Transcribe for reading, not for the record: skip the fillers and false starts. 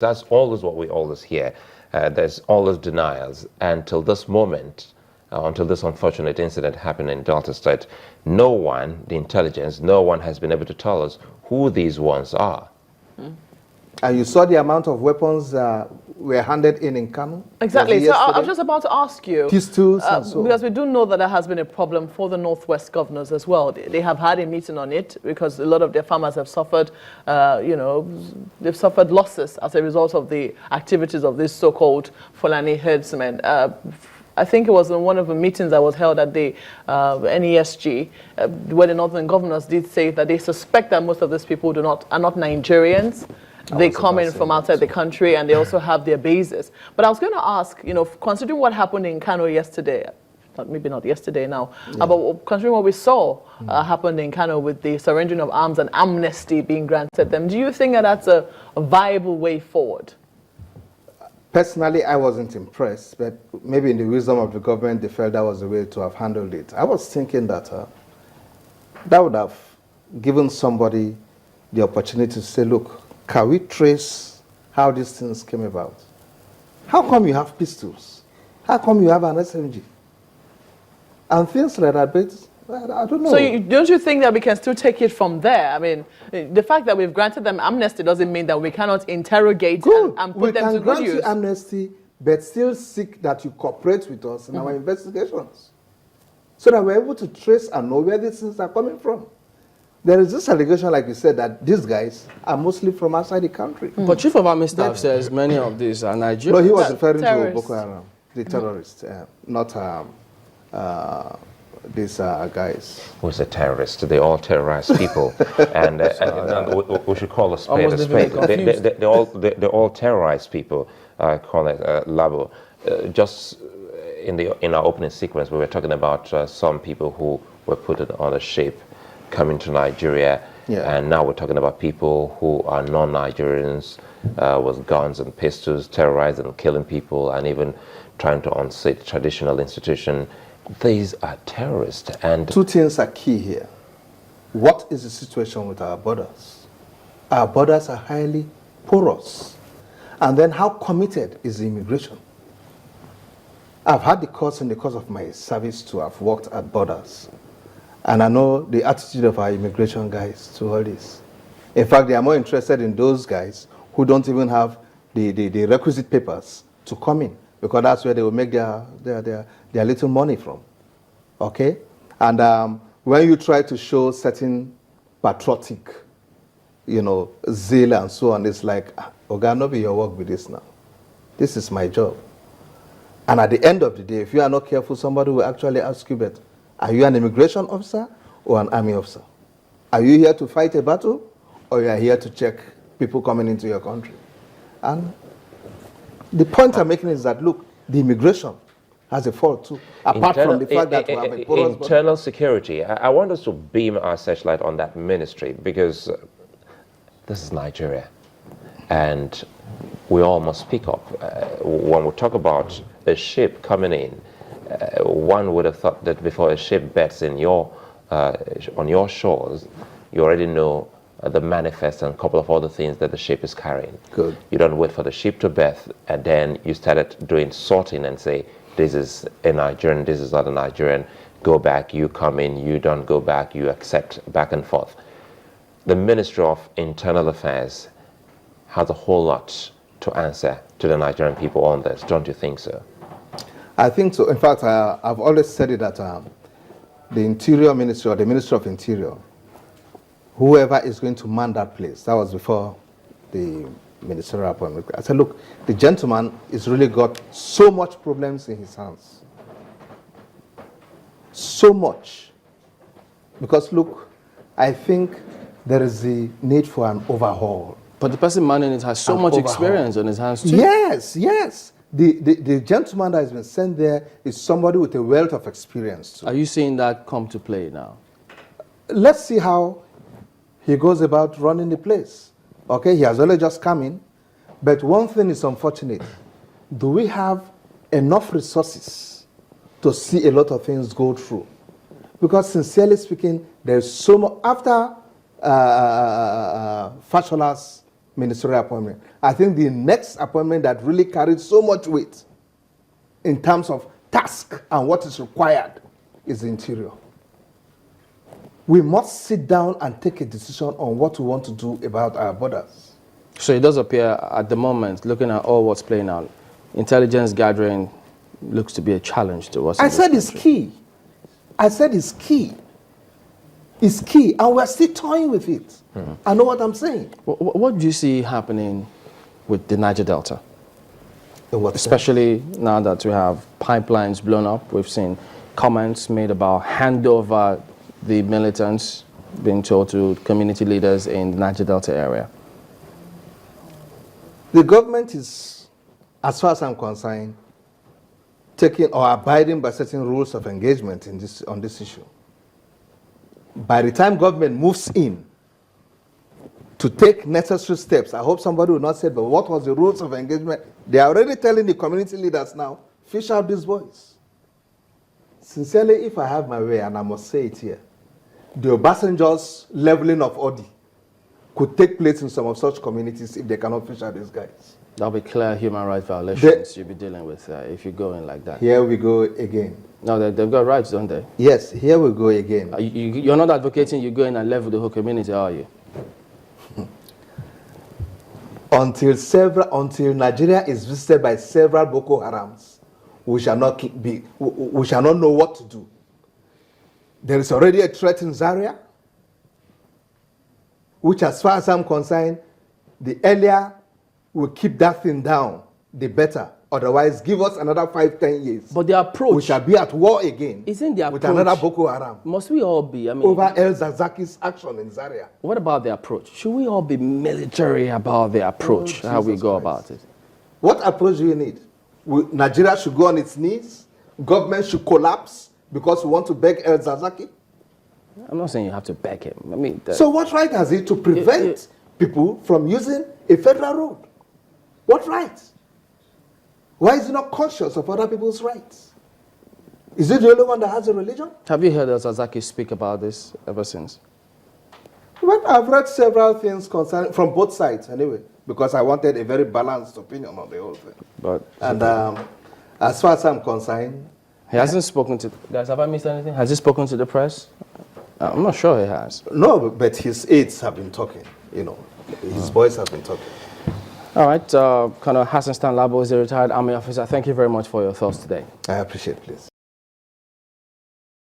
That's always what we always hear. There's always denials. Until this moment, until this unfortunate incident happened in Delta State, no one, the intelligence, no one has been able to tell us who these ones are. And you saw the amount of weapons were handed in Kano? Exactly. So I was just about to ask you, pistols and so on. because we do know that there has been a problem for the Northwest governors as well. They have had a meeting on it because a lot of their farmers have suffered, they've suffered losses as a result of the activities of these so-called Fulani herdsmen. I think it was in one of the meetings that was held at the NESG, where the Northern governors did say that they suspect that most of these people are not Nigerians. They come in from outside the country and they also have their bases. But I was going to ask, considering what happened in Kano yesterday, maybe not yesterday now, but considering what we saw happened in Kano with the surrendering of arms and amnesty being granted them, do you think that that's a viable way forward? Personally, I wasn't impressed, but maybe in the wisdom of the government, they felt that was the way to have handled it. I was thinking that that would have given somebody the opportunity to say, look, can we trace how these things came about? How come you have pistols? How come you have an SMG? And things like that, but I don't know. So don't you think that we can still take it from there? I mean, the fact that we've granted them amnesty doesn't mean that we cannot interrogate and put them to good use. We can grant you amnesty, but still seek that you cooperate with us in our investigations, so that we're able to trace and know where these things are coming from. There is this allegation, like you said, that these guys are mostly from outside the country. But Chief of Army Staff says many of these are Nigerians. No, he was referring to Boko Haram, the terrorists, not these guys. Who's a terrorist? They all terrorize people, and we should call a spade a spade. They all terrorize people. Call it Labo. Just in our opening sequence, we were talking about some people who were put on a ship coming to Nigeria, and now we're talking about people who are non-Nigerians with guns and pistols, terrorizing and killing people, and even trying to unseat traditional institution. These are terrorists. And two things are key here. What is the situation with our borders? Our borders are highly porous. And then how committed is the immigration? I've had the course in the course of my service to have worked at borders. And I know the attitude of our immigration guys to all this. In fact, they are more interested in those guys who don't even have the requisite papers to come in, because that's where they will make their little money from. Okay? And when you try to show certain patriotic, zeal and so on, it's like, Oga, no be your work with this now. This is my job. And at the end of the day, if you are not careful, somebody will actually ask you, but are you an immigration officer or an army officer? Are you here to fight a battle, or you are here to check people coming into your country? And the point I'm making is that, look, the immigration has a fault too, apart from the fact that we have a porous internal security. I want us to beam our searchlight on that ministry, because this is Nigeria, and we all must speak up. When we talk about a ship coming in, one would have thought that before a ship bets in on your shores, you already know the manifest and a couple of other things that the ship is carrying. Good. You don't wait for the ship to berth, and then you started doing sorting and say, this is a Nigerian, this is not a Nigerian, go back, you come in, you don't go back, you accept, back and forth. The Ministry of Internal Affairs has a whole lot to answer to the Nigerian people on this, don't you think so? I think so. In fact, I've always said it that the Interior Ministry, or the Ministry of Interior, whoever is going to man that place, that was before the ministerial appointment. I said, look, the gentleman has really got so much problems in his hands. So much. Because look, I think there is the need for an overhaul. But the person manning it has so much experience on his hands too. Yes, yes. The gentleman that has been sent there is somebody with a wealth of experience too. Are you seeing that come to play now? Let's see how he goes about running the place. Okay, he has only just come in. But one thing is unfortunate. Do we have enough resources to see a lot of things go through? Because sincerely speaking, there's so much. After Fashola's ministerial appointment. I think the next appointment that really carries so much weight in terms of task and what is required is the interior. We must sit down and take a decision on what we want to do about our borders. So it does appear at the moment, looking at all what's playing out, intelligence gathering looks to be a challenge to us. I said it's key. I said it's key. It's key, and we're still toying with it. I know what I'm saying. What do you see happening with the Niger Delta? Especially now that we have pipelines blown up. We've seen comments made about handover the militants being told to community leaders in the Niger Delta area. The government is, as far as I'm concerned, taking or abiding by certain rules of engagement on this issue. By the time government moves in to take necessary steps, I hope somebody will not say, but what was the rules of engagement? They are already telling the community leaders now, fish out these boys. Sincerely, if I have my way, and I must say it here, the Obasanjo's leveling of Odi could take place in some of such communities if they cannot fish out these guys. There'll be clear human rights violations you'll be dealing with if you go in like that. Here we go again. No, they've got rights, don't they? Yes, here we go again. You're not advocating you go in and level the whole community, are you? Until Nigeria is visited by several Boko Harams, we shall not know what to do. There is already a threat in Zaria, which, as far as I'm concerned, the earlier we keep that thing down, the better. Otherwise, give us another 5-10 years. But the approach, we shall be at war again. Isn't the approach with another Boko Haram? Must we all be? I mean, over El Zazaki's action in Zaria. What about the approach? Should we all be military about the approach? How we go about it? What approach do you need? Nigeria should go on its knees. Government should collapse because we want to beg El Zazaki. I'm not saying you have to beg him. I mean, so what right has he to prevent people from using a federal road? What right? Why is he not conscious of other people's rights? Is he the only one that has a religion? Have you heard Sasaki speak about this ever since? Well, I've read several things concerning, from both sides anyway, because I wanted a very balanced opinion on the whole thing. And as far as I'm concerned... He hasn't spoken to... Guys, have I missed anything? Has he spoken to the press? I'm not sure he has. No, but his aides have been talking, you know. His boys have been talking. All right, Colonel Hassan Stanlabo is a retired Army officer. Thank you very much for your thoughts today. I appreciate it, please.